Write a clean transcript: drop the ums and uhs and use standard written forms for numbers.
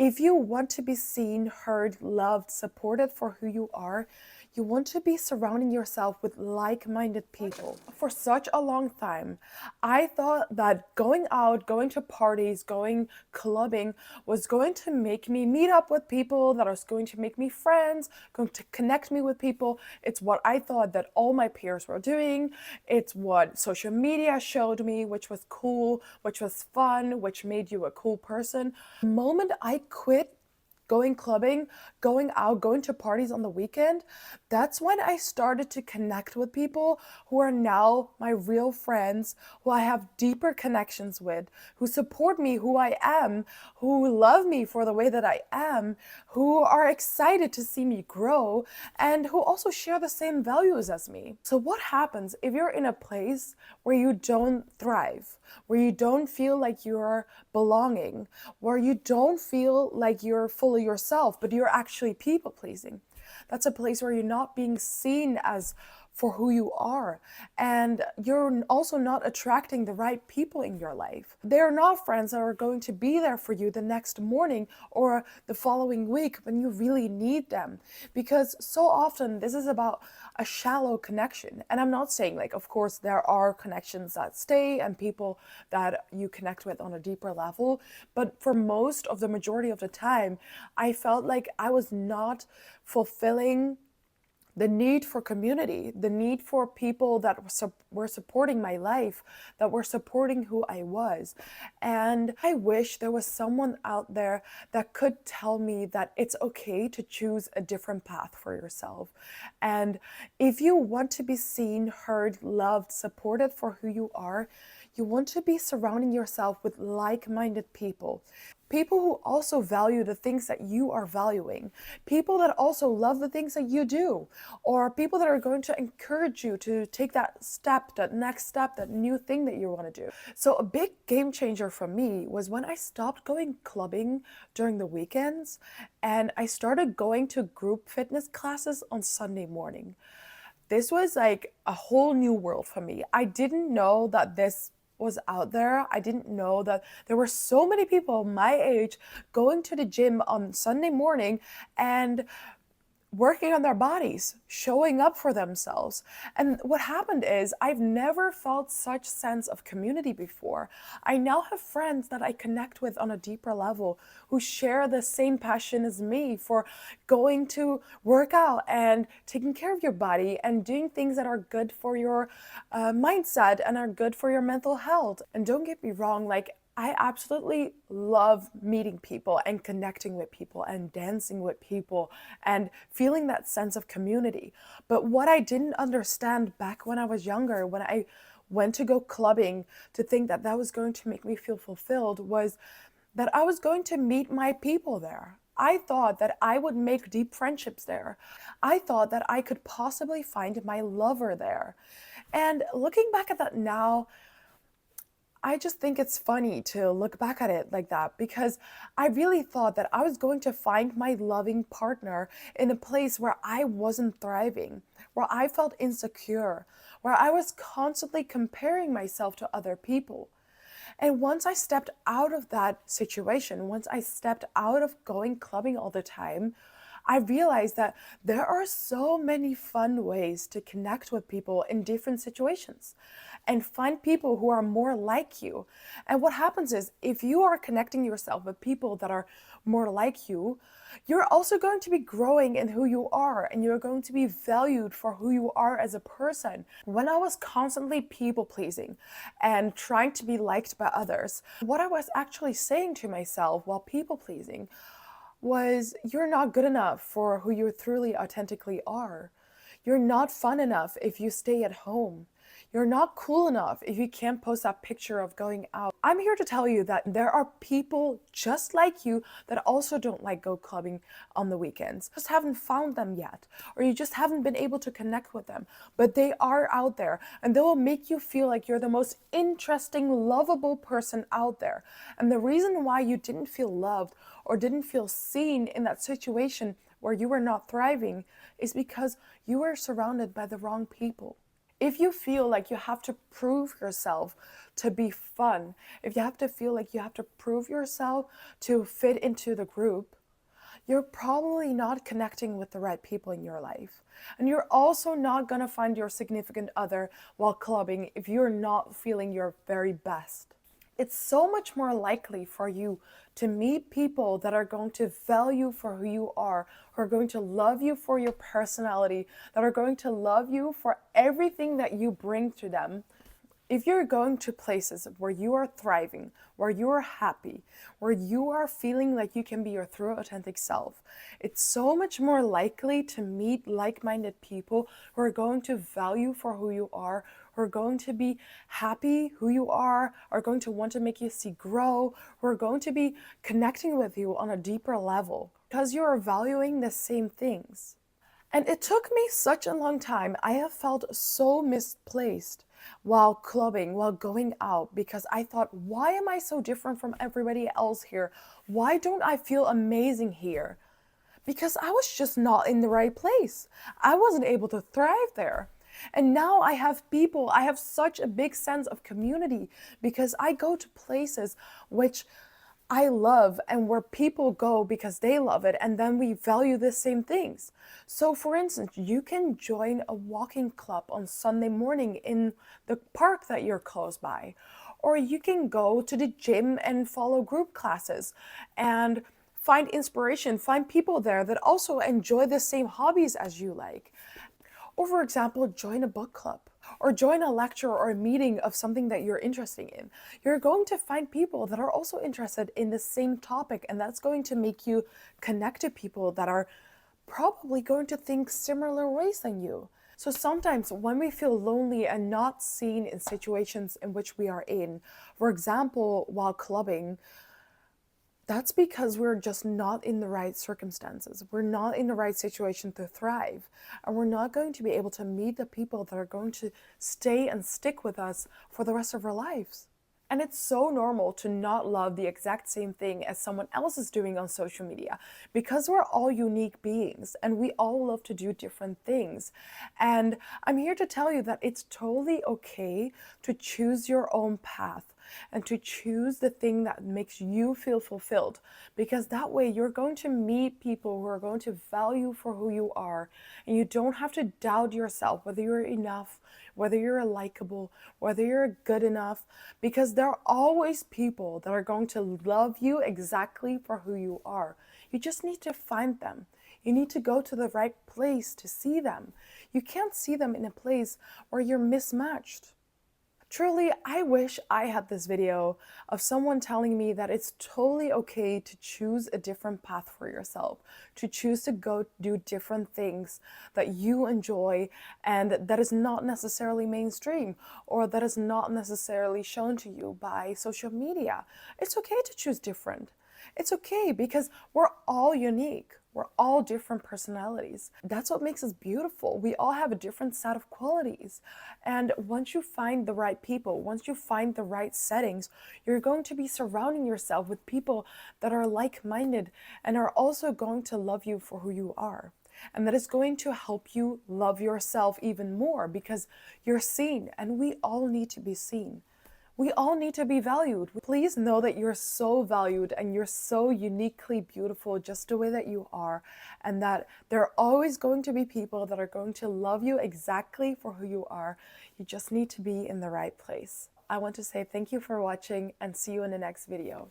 If you want to be seen, heard, loved, supported for who you are, you want to be surrounding yourself with like-minded people. For such a long time, I thought that going out, going to parties, going clubbing was going to make me meet up with people, that was going to make me friends, going to connect me with people. It's what I thought that all my peers were doing. It's what social media showed me, which was cool, which was fun, which made you a cool person. The moment I quit going clubbing, going out, going to parties on the weekend, that's when I started to connect with people who are now my real friends, who I have deeper connections with, who support me who I am, who love me for the way that I am, who are excited to see me grow, and who also share the same values as me. So what happens if you're in a place where you don't thrive, where you don't feel like you're belonging, where you don't feel like you're fully yourself, but you're actually people pleasing? That's a place where you're not being seen as for who you are, and you're also not attracting the right people in your life. They're not friends that are going to be there for you the next morning or the following week when you really need them, because so often this is about a shallow connection. And I'm not saying, like, of course there are connections that stay and people that you connect with on a deeper level, but for most of the majority of the time I felt like I was not fulfilling the need for community, the need for people that were supporting my life, that were supporting who I was. And I wish there was someone out there that could tell me that it's okay to choose a different path for yourself. And if you want to be seen, heard, loved, supported for who you are, you want to be surrounding yourself with like-minded people. People who also value the things that you are valuing. People that also love the things that you do. Or people that are going to encourage you to take that step, that next step, that new thing that you want to do. So a big game changer for me was when I stopped going clubbing during the weekends and I started going to group fitness classes on Sunday morning. This was like a whole new world for me. I didn't know that this was out there. I didn't know that there were so many people my age going to the gym on Sunday morning and working on their bodies, showing up for themselves. And what happened is I've never felt such sense of community before. I now have friends that I connect with on a deeper level who share the same passion as me for going to work out and taking care of your body and doing things that are good for your mindset and are good for your mental health. And don't get me wrong, like, I absolutely love meeting people and connecting with people and dancing with people and feeling that sense of community. But what I didn't understand back when I was younger, when I went to go clubbing to think that that was going to make me feel fulfilled, was that I was going to meet my people there. I thought that I would make deep friendships there. I thought that I could possibly find my lover there. And looking back at that now, I just think it's funny to look back at it like that, because I really thought that I was going to find my loving partner in a place where I wasn't thriving, where I felt insecure, where I was constantly comparing myself to other people. And once I stepped out of that situation, once I stepped out of going clubbing all the time, I realized that there are so many fun ways to connect with people in different situations and find people who are more like you. And what happens is, if you are connecting yourself with people that are more like you, you're also going to be growing in who you are, and you're going to be valued for who you are as a person. When I was constantly people pleasing and trying to be liked by others, what I was actually saying to myself while people pleasing was, you're not good enough for who you truly authentically are. You're not fun enough if you stay at home. You're not cool enough if you can't post that picture of going out. I'm here to tell you that there are people just like you that also don't like go clubbing on the weekends. Just haven't found them yet, or you just haven't been able to connect with them. But they are out there, and they will make you feel like you're the most interesting, lovable person out there. And the reason why you didn't feel loved or didn't feel seen in that situation where you were not thriving is because you were surrounded by the wrong people. If you feel like you have to prove yourself to be fun, if you have to feel like you have to prove yourself to fit into the group, you're probably not connecting with the right people in your life. And you're also not going to find your significant other while clubbing if you're not feeling your very best. It's so much more likely for you to meet people that are going to value for who you are, who are going to love you for your personality, that are going to love you for everything that you bring to them. If you're going to places where you are thriving, where you are happy, where you are feeling like you can be your true authentic self, it's so much more likely to meet like-minded people who are going to value for who you are, who are going to be happy who you are going to want to make you see grow, who are going to be connecting with you on a deeper level because you are valuing the same things. And it took me such a long time. I have felt so misplaced while clubbing, while going out, because I thought, why am I so different from everybody else here? Why don't I feel amazing here? Because I was just not in the right place. I wasn't able to thrive there. And now I have people, I have such a big sense of community because I go to places which I love and where people go because they love it, and then we value the same things. So for instance, you can join a walking club on Sunday morning in the park that you're close by, or you can go to the gym and follow group classes and find inspiration, find people there that also enjoy the same hobbies as you like. Or for example, join a book club or join a lecture or a meeting of something that you're interested in. You're going to find people that are also interested in the same topic, and that's going to make you connect to people that are probably going to think similar ways than you. So sometimes when we feel lonely and not seen in situations in which we are in, for example, while clubbing, that's because we're just not in the right circumstances. We're not in the right situation to thrive. And we're not going to be able to meet the people that are going to stay and stick with us for the rest of our lives. And it's so normal to not love the exact same thing as someone else is doing on social media because we're all unique beings and we all love to do different things. And I'm here to tell you that it's totally okay to choose your own path and to choose the thing that makes you feel fulfilled, because that way you're going to meet people who are going to value for who you are, and you don't have to doubt yourself whether you're enough, whether you're likable, whether you're good enough, because there are always people that are going to love you exactly for who you are. You just need to find them. You need to go to the right place to see them. You can't see them in a place where you're mismatched. Truly, I wish I had this video of someone telling me that it's totally okay to choose a different path for yourself, to choose to go do different things that you enjoy and that is not necessarily mainstream or that is not necessarily shown to you by social media. It's okay to choose different. It's okay because we're all unique. We're all different personalities. That's what makes us beautiful. We all have a different set of qualities. And once you find the right people, once you find the right settings, you're going to be surrounding yourself with people that are like-minded and are also going to love you for who you are. And that is going to help you love yourself even more because you're seen, and we all need to be seen. We all need to be valued. Please know that you're so valued and you're so uniquely beautiful just the way that you are, and that there are always going to be people that are going to love you exactly for who you are. You just need to be in the right place. I want to say thank you for watching and see you in the next video.